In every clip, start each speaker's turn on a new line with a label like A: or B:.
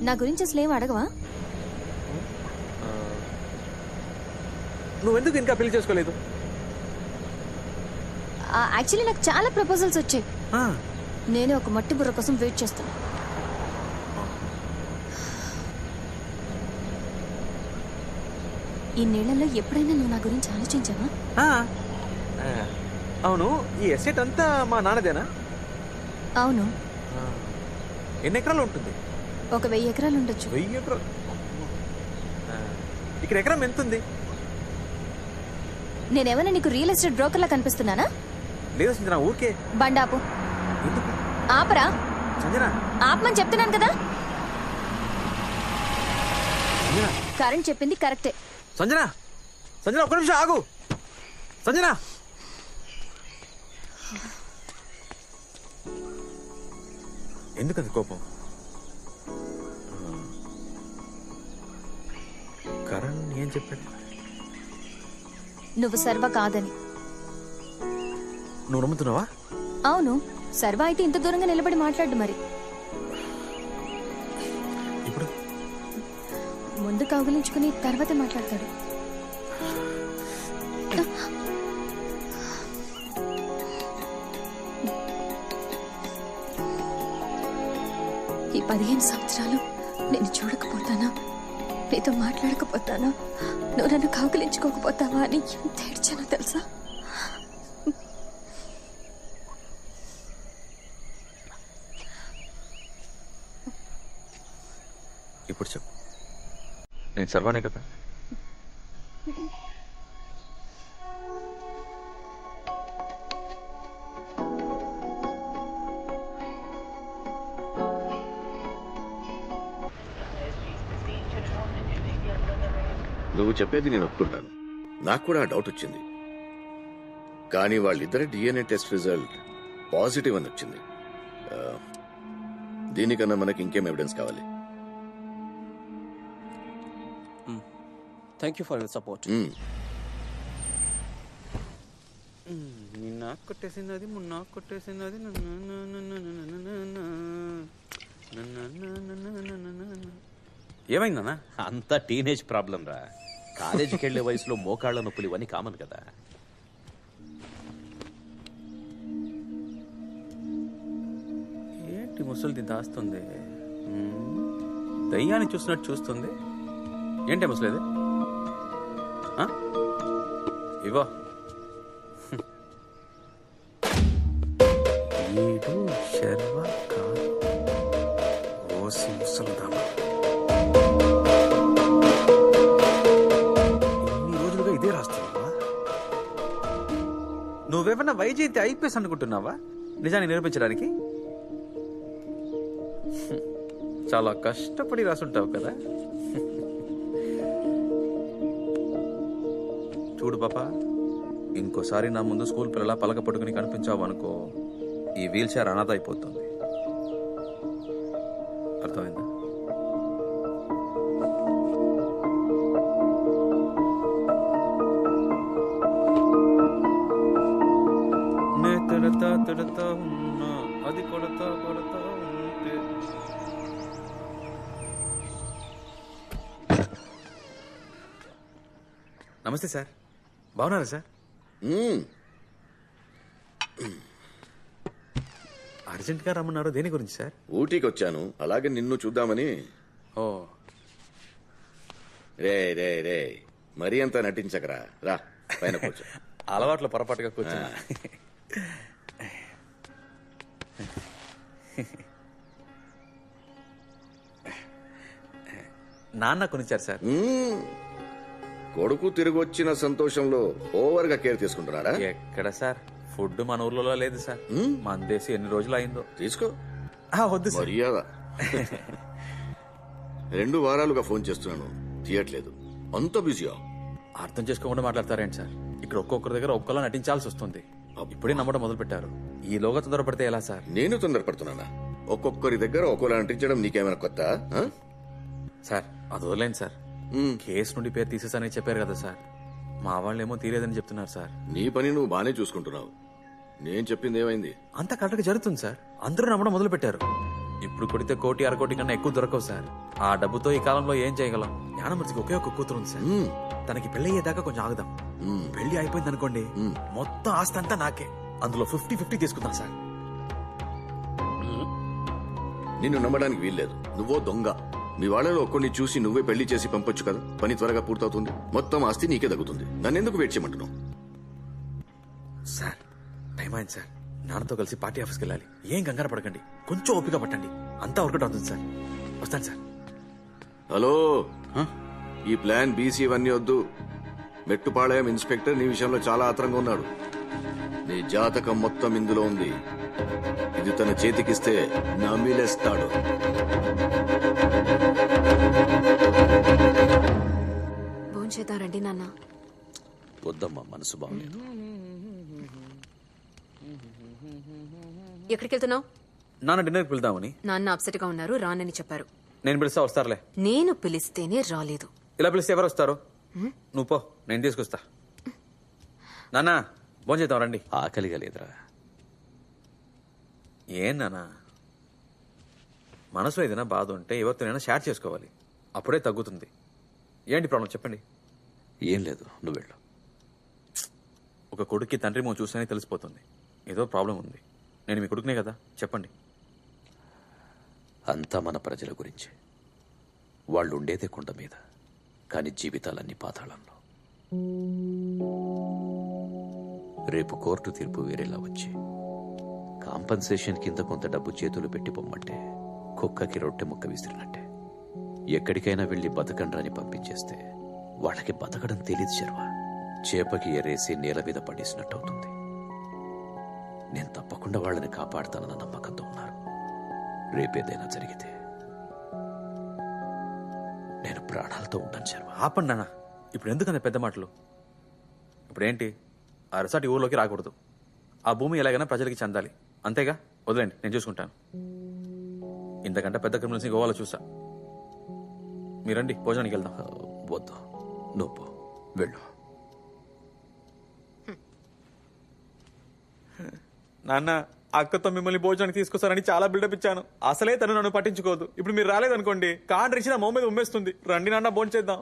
A: నా గురించి అసలు ఏం అడగవా?
B: నువ్వెందుకు ఇంకా పెళ్లి చేసుకోలేదు?
A: యాక్చువల్లీ నాకు చాలా ప్రపోజల్స్ వచ్చాయి. నేనే ఒక మట్టి బుర్ర కోసం వెయిట్ చేస్తాను. ఈ నెలలో ఎప్పుడైనా నువ్వు నా గురించి ఆలోచించావా?
B: అవును, ఈ ఎస్టేట్ అంతా మా నాన్నదేనా?
A: అవును.
B: ఎన్ని ఎకరాలు ఉంటుంది?
A: ఒక 1000 ఎకరాలు ఉండొచ్చు.
B: 1000 ఎకరాలు? ఇక్కడ ఎకరం ఎంత ఉంది?
A: నేనేమైనా నీకు రియల్ ఎస్టేట్ బ్రోకర్ లా కనిపిస్తున్నానా?
B: లేదు సంజన, ఊరికే.
A: బండాపు.
B: ఎందుకు?
A: ఆపరా
B: సంజన.
A: ఆపమని చెప్తున్నాను కదా.
B: సంజన,
A: కరెంట్ చెప్పింది కరెక్టే.
B: సంజన, సంజన ఒక్క నిమిషం ఆగు. సంజన, ఎందుకంత కోపం? కరణ్ ఏం చెప్పాడు?
A: నువ్వు సర్వ కాదని.
B: నువ్వు నమ్ముతున్నావా?
A: అవును, సర్వ అయితే ఇంత దూరంగా నిలబడి మాట్లాడు. మరి
B: ఇప్పుడు
A: ముందు కౌగిలించుకుని తర్వాతే మాట్లాడతాడు. ఈ 15 సంవత్సరాలు నేను చూడకపోతానా, నీతో మాట్లాడకపోతానా, నువ్వు నన్ను కౌగిలించుకోకపోతావా అని ఎంత ఏడ్చానో తెలుసా?
B: ఇప్పుడు చెప్పు, నేను సర్వానే కదా?
C: నువ్వు చెప్పేది నేను ఒప్పుకుంటాను. నాకు కూడా డౌట్ వచ్చింది. కానీ వాళ్ళిద్దరి DNA టెస్ట్ రిజల్ట్ పాజిటివ్ అని వచ్చింది. దీనికన్నా మనకి ఇంకేం ఎవిడెన్స్ కావాలి?
D: Thank you for your support.
E: నిన్న కొట్టేసినది, మొన్న కొట్టేసినది.
B: ఏమైందన్నా?
F: అంతా టీనేజ్ ప్రాబ్లం రా. కాలేజీకి వెళ్లే వయసులో మోకాళ్ల నొప్పులు ఇవన్నీ కామన్ కదా.
E: ఏంటి ముసలిది దాస్తుంది? దయ్యాన్ని చూసినట్టు చూస్తుంది. ఏంటి ముసలిది? ఇవో ఈడు శర్వ కాదు, ఓసి ముసలిదామా. ఇన్ని రోజులుగా ఇదే రాస్తున్నావా? నువ్వేమన్నా వైజయంతి ఐపీఎస్ అనుకుంటున్నావా నిజాన్ని నిరూపించడానికి? చాలా కష్టపడి రాసుంటావు కదా. చూడు పాపా, ఇంకోసారి నా ముందు స్కూల్ పిల్లల పలక పట్టుకుని కనిపించావు అనుకో, ఈ వీల్ చైర్ అనాథ అయిపోతుంది. అర్థమైందా? నే తిడతా తిడతా ఉన్నా, అది కొడతా కొడతా ఉంటే. నమస్తే సార్, బాగున్నారా సార్? అర్జెంట్ గా రమ్మన్నారు, దేని గురించి సార్?
C: ఊటీకి వచ్చాను, అలాగే నిన్ను చూద్దామని.
E: ఓ,
C: రే రే రే మరీ అంతా నటించకరా, రా పైన కూర్చో.
E: అలవాట్లో పొరపాటుగా కూర్చున్నా. నాన్న కొనిచ్చారు సార్.
C: కొడుకు తిరిగి వచ్చిన సంతోషంలో ఓవర్ గా కేర్ తీసుకుంటున్నారా?
E: ఎక్కడ సార్, ఫుడ్ మన ఊర్లో లేదు సార్. మన దేశం ఎన్ని రోజులు అయిందో.
C: తీసుకో.
E: వద్దు సార్.
C: మర్యాద. 2 వారాలుగా ఫోన్ చేస్తున్నాను, తీయట్లేదు. అంత బిజీయా?
E: అర్థం చేసుకోకుండా మాట్లాడతారేంటి సార్? ఇక్కడ ఒక్కొక్కరి దగ్గర ఒక్కలా నటించాల్సి వస్తుంది. ఇప్పుడే నమ్మడం మొదలు పెట్టారు. ఈలోగా తొందరపడితే ఎలా సార్?
C: నేను తొందరపడుతున్నానా? ఒక్కొక్కరి దగ్గర ఒక్కోలా నటించడం నీకేమైనా కొత్త?
E: సార్ అది వదిలేండి సార్. కేసు నుండి పేరు తీసేసానని చెప్పారు కదా సార్. మా వాళ్ళేమో తీరేదని చెప్తున్నారు సార్.
C: నీ పని నువ్వు బానే చూసుకుంటున్నావు. నేను చెప్పింది ఏమైంది?
E: అంతా కరెక్ట్గా జరుగుతుంది సార్. అందరూ నమ్మడం మొదలు పెట్టారు. ఇప్పుడు కొడితే కోటి అరకోటి కన్నా ఎక్కువ దొరకవు సార్. ఆ డబ్బుతో ఈ కాలంలో ఏం చేయగలం? జ్ఞానమూర్తికి ఒకే ఒక కూతురు ఉంది సార్. తనకి పెళ్లి అయ్యేదాకా కొంచెం ఆగుదాం. పెళ్లి అయిపోయింది అనుకోండి, మొత్తం ఆస్తి అంతా నాకే. అందులో 50-50 తీసుకుందాం సార్.
C: నిన్ను నమ్మడానికి వీల్లేదు. నువ్వో దొంగ. మీ వాళ్ళలో ఒక్కడిని చూసి నువ్వే పెళ్లి చేసి పంపొచ్చు కదా, పని త్వరగా పూర్తవుతుంది, మొత్తం ఆస్తి నీకే తగ్గుతుంది. నన్నెందుకు వెయిట్ చేయమంటున్నావు?
E: సార్ టైం అయింది సార్. నాన్నతో కలిసి పార్టీ ఆఫీస్కి వెళ్ళాలి. ఏం కంగారు పడకండి, కొంచెం ఓపిక పట్టండి, అంతా వర్కౌట్ అవుతుంది సార్. వస్తాను సార్.
C: హలో, ఈ ప్లాన్ బీసీ ఇవన్నీ వద్దు. మెట్టుపాళయం ఇన్స్పెక్టర్ నీ విషయంలో చాలా ఆత్రంగా ఉన్నాడు. నీ జాతకం మొత్తం ఇందులో ఉంది. ఇది తన చేతికిస్తే నమిలేస్తాడు.
A: భోంచేద్దారండి నాన్న.
F: వద్దమ్మా, మనసు బాగలేదు.
D: ఎక్కడికి వెళ్తున్నావు?
E: నాన్న డిన్నర్కి వెళ్దామని.
D: నాన్న అప్సెట్ గా ఉన్నారు, రానని చెప్పారు.
E: నేను పిలిస్తే వస్తారులే.
D: నేను పిలిస్తేనే రాలేదు.
E: ఇలా పిలిస్తే ఎవరు వస్తారు? నువ్వు పో, నేను తీసుకొస్తా. నాన్న భోంచేద్దాం రండి.
F: ఆకలిగా లేదురా.
E: ఏం నాన్న, మనసులో ఏదైనా బాధ ఉంటే ఎవరితోనైనా షేర్ చేసుకోవాలి, అప్పుడే తగ్గుతుంది. ఏంటి ప్రాబ్లం చెప్పండి.
F: ఏం లేదు, నువ్వు వెళ్ళు.
E: ఒక కొడుక్కి తండ్రి మో చూస్తేనే తెలిసిపోతుంది ఏదో ప్రాబ్లం ఉంది. నేను మీ కొడుకునే కదా, చెప్పండి.
F: అంతా మన ప్రజల గురించి. వాళ్ళు ఉండేదే కొండ మీద, కానీ జీవితాలన్నీ పాతాళంలో. రేపు కోర్టు తీర్పు వేరేలా వచ్చి కాంపన్సేషన్ కింద కొంత డబ్బు చేతులు పెట్టి పొమ్మంటే కుక్కకి రొట్టె ముక్క విసిరినట్టే. ఎక్కడికైనా వెళ్లి బతకండ్రని పంపించేస్తే వాళ్ళకి బతకడం తెలీదు శర్వా. చేపకి ఎరేసి నేల మీద పడేసినట్టు అవుతుంది. నేను తప్పకుండా వాళ్ళని కాపాడుతానన్న నమ్మకంతో ఉన్నారు. రేపేదైనా జరిగితే నేను ప్రాణాలతో ఉంటాను శర్వా.
E: ఆపండి నాన్న, ఇప్పుడు ఎందుకంత పెద్ద మాటలు? ఇప్పుడేంటి, ఆ రిసార్ట్ ఈ ఊర్లోకి రాకూడదు. ఆ భూమి ఎలాగైనా ప్రజలకి చెందాలి, అంతేగా. వదిలేండి, నేను చూసుకుంటాను. ఇంతకంటే పెద్ద క్రిమినల్స్ని గోవాలో చూసా. మీరండి, భోజనానికి వెళ్దాం.
F: వద్దు, నువ్వు పో, వెళ్ళు.
E: నాన్న, అక్కతో మిమ్మల్ని భోజనానికి తీసుకొస్తారని చాలా బిల్డప్ ఇచ్చాను. అసలే తను నన్ను పట్టించుకోదు. ఇప్పుడు మీరు రాలేదనుకోండి, కాండ్ర ఇచ్చిన మొహం మీద ఉమ్మేస్తుంది. రండి నాన్న, భోంచేద్దాం.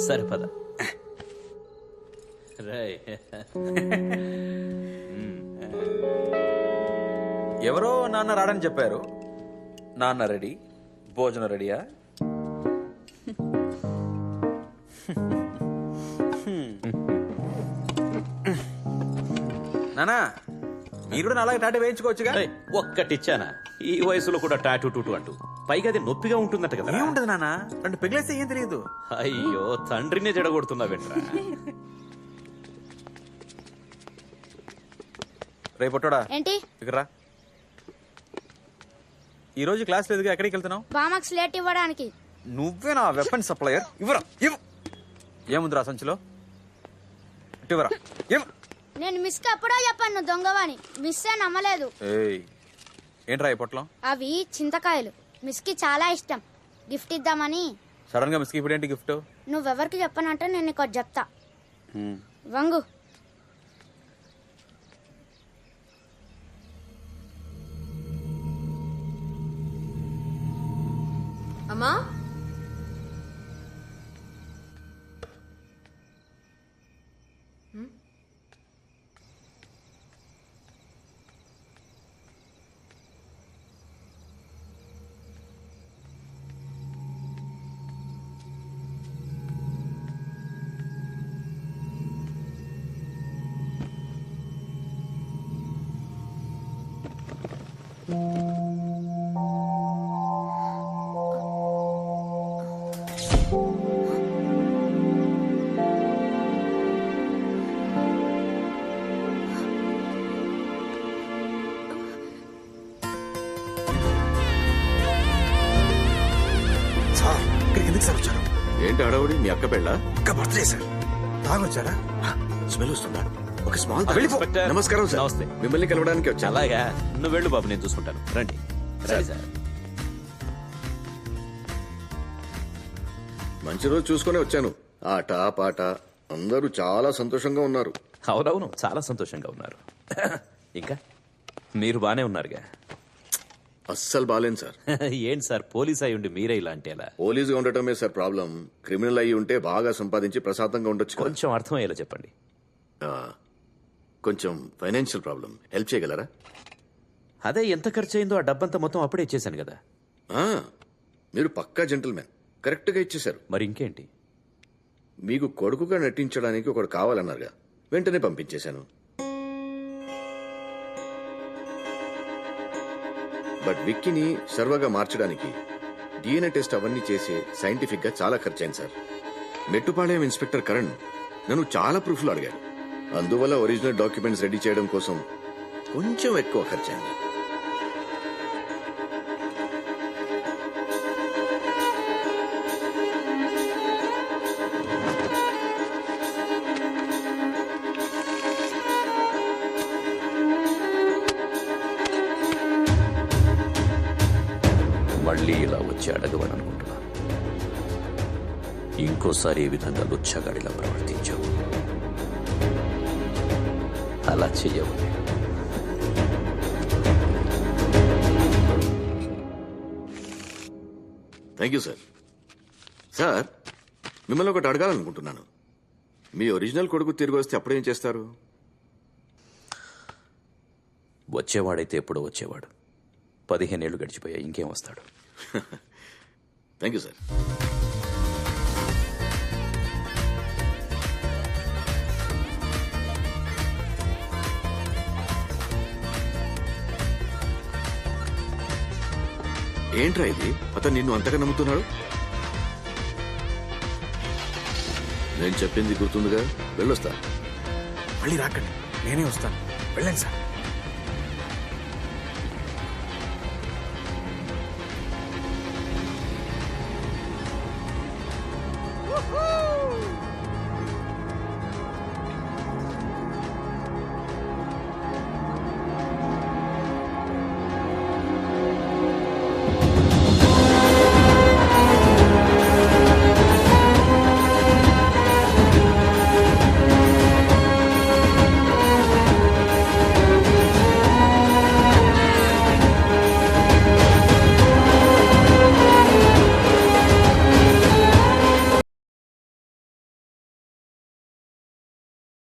F: సరిపద
E: ఎవరో నాన్న రాడని చెప్పారు. నాన్న రెడీ, భోజనం రెడీయా? నానా, మీరు కూడా అలాగే టాటా వేయించుకోవచ్చుగా.
F: ఒక్కటిచ్చానా? ఈ వయసులో కూడా టాటూ టూటు అంటూ, పైగా అది నొప్పిగా ఉంటుందట కదా.
E: ఏముంటది నాన్న, రెండు పెగిలేస్తే ఏం తెలియదు.
F: అయ్యో, తండ్రినే జడగొడుతున్నా వెంట్రా.
E: రేపొట్టోడా
G: ఏంటి?
E: ఇక్కడ ఈ రోజు క్లాస్ లేదుగా, ఎక్కడికి వెళ్తున్నావు?
G: బామాక్స్ లేట్ ఇవ్వడానికి.
E: నువ్వే నా వెపన్ సప్లయర్. ఇవ్వరా, ఇవ్వు. ఏముందిరా సంచిలో? ఇవ్వరా, ఇవ్వు.
G: నేను మిస్ కి ఎప్పుడో చెప్పాను దొంగవాని. మిస్ ఏ నమ్మలేదు.
E: ఏయ్, ఏంట్రా ఈ పొట్లం?
G: అవి చింతకాయలు. మిస్ కి చాలా ఇష్టం, గిఫ్ట్ ఇద్దామని.
E: సడన్ గా మిస్కి ఇప్పుడు ఏంటి గిఫ్ట్?
G: నువ్వెవరికి చెప్పనంటే నేను నీకు చెప్తా. వంగు.
D: అమ్మా,
B: ఎందుకు సార్ వచ్చారు?
C: ఏంటి అడవుడి? మీ అక్క పెళ్ళ?
B: అక్క బర్త్డే సార్. తాగొచ్చారా?
C: స్మెల్ వస్తుందా? ఒక స్మాల్
F: ఇన్స్పెక్టర్.
C: నమస్కారం సార్.
F: నమస్తే.
C: మిమ్మల్ని కలవడానికి వచ్చా.
F: అలాగా నువ్వు వెళ్ళు బాబు, నేను చూసుకుంటాను. రండి రండి సార్.
C: మంచి రోజు చూసుకునే వచ్చాను. ఆట పాట అందరూ చాలా సంతోషంగా ఉన్నారు.
F: అవునవును, చాలా సంతోషంగా ఉన్నారు. ఇంకా మీరు బానే ఉన్నారుగా?
C: అస్సలు బాలేను సార్.
F: ఏంటి సార్, పోలీస్ అయి ఉండి మీరే ఇలా అంటే ఎలా?
C: పోలీసుగా ఉండటమే సార్ ప్రాబ్లం. క్రిమినల్ అయ్యి ఉంటే బాగా సంపాదించి ప్రశాంతంగా ఉండొచ్చు కదా.
F: కొంచెం అర్థమయ్యేలా చెప్పండి.
C: ఆ, కొంచెం ఫైనాన్షియల్ ప్రాబ్లం. హెల్ప్ చేయగలరా?
F: అదే ఎంత ఖర్చు అయిందో ఆ డబ్బంతా మొత్తం అప్పుడే ఇచ్చేశాను కదా.
C: ఆ, మీరు పక్కా జెంటిల్మెన్. కరెక్ట్ గా ఇచ్చేశారు.
F: మరి ఇంకేంటి?
C: మీకు కొడుకుగా నటించడానికి ఒకడు కావాలన్నారుగా, వెంటనే పంపించేశాను. బట్ విక్కీని సర్వగా మార్చడానికి డిఎన్ఏ టెస్ట్ అవన్నీ చేసి సైంటిఫిక్ గా చాలా ఖర్చయింది సార్. మెట్టుపాళెం ఇన్స్పెక్టర్ కరణ్ నన్ను చాలా ప్రూఫ్లు అడిగాడు. అందువల్ల ఒరిజినల్ డాక్యుమెంట్స్ రెడీ చేయడం కోసం కొంచెం ఎక్కువ ఖర్చయింది.
F: మళ్ళీ ఇలా వచ్చి అడగవని అనుకుంటున్నా. ఇంకోసారి ఈ విధంగా లుచ్చగాడిలా ప్రవర్తించావు. అలా చెయ్యవని.
C: Thank you sir. సార్, మిమ్మల్ని ఒకటి అడగాలనుకుంటున్నాను. మీ ఒరిజినల్ కొడుకు తిరిగి వస్తే అప్పుడేం చేస్తారు?
F: వచ్చేవాడైతే ఎప్పుడో వచ్చేవాడు. 15 ఏళ్ళు గడిచిపోయా, ఇంకేం వస్తాడు?
C: Thank you sir. ఏంట్రా ఇది? అతను నిన్ను అంతగా నమ్ముతున్నాడు. నేను చెప్పింది గుర్తుందిగా? వెళ్ళొస్తా.
B: మళ్ళీ రాకండి, నేనే వస్తాను. వెళ్ళండి సార్.